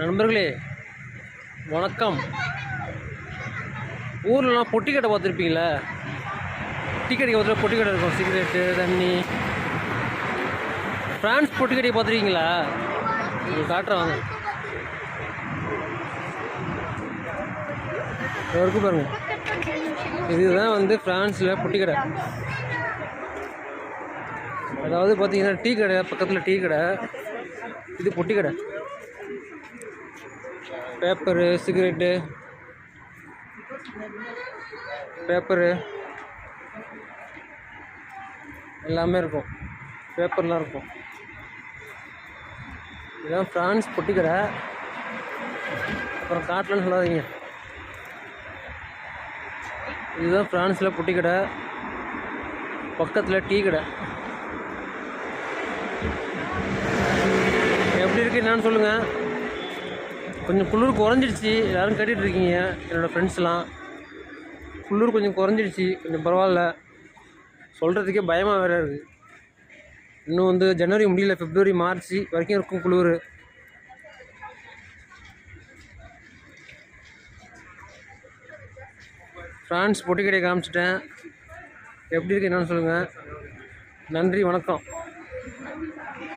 நண்பர்களே வணக்கம். ஊர்லலாம் பொட்டி கடை பார்த்துருப்பீங்களா? டீ கடைக்கு பார்த்துட்டு பொட்டி கடை இருக்கும், சிகரெட்டு தண்ணி. ஃப்ரான்ஸ் பொட்டி கடையை பார்த்துருக்கீங்களா? உங்களுக்கு காட்டுறாங்க, இருக்கு பாருங்க. இதுதான் வந்து ஃப்ரான்ஸில் பொட்டி கடை. அதாவது பார்த்தீங்கன்னா டீ கடை பக்கத்தில் டீ கடை, இது பொட்டி கடை. பேப்பரு, சிகரெட்டு, பேப்பரு எல்லாமே இருக்கும், பேப்பர்லாம் இருக்கும். இதுதான் ஃப்ரான்ஸ் பொட்டி கடை. அப்புறம் காட்டலன்னு சொல்லாதீங்க. இதுதான் ஃப்ரான்ஸில் பொட்டி கடை, பக்கத்தில் டீ கடை. எப்படி இருக்கு என்னன்னு சொல்லுங்கள். கொஞ்சம் குளிர் குறைஞ்சிடுச்சு, எல்லோரும் கேட்டுட்ருக்கீங்க என்னோடய ஃப்ரெண்ட்ஸ்லாம். குளிர் கொஞ்சம் குறைஞ்சிடுச்சு, கொஞ்சம் பரவாயில்ல. சொல்கிறதுக்கே பயமாக வேறு இருக்குது. இன்னும் வந்து ஜனவரி முடியல, பிப்ரவரி மார்ச் வரைக்கும் இருக்கும் குளிர். ஃப்ரான்ஸ் பொட்டி கடையை காமிச்சிட்டேன். எப்படி இருக்குது என்னன்னு சொல்லுங்கள். நன்றி, வணக்கம்.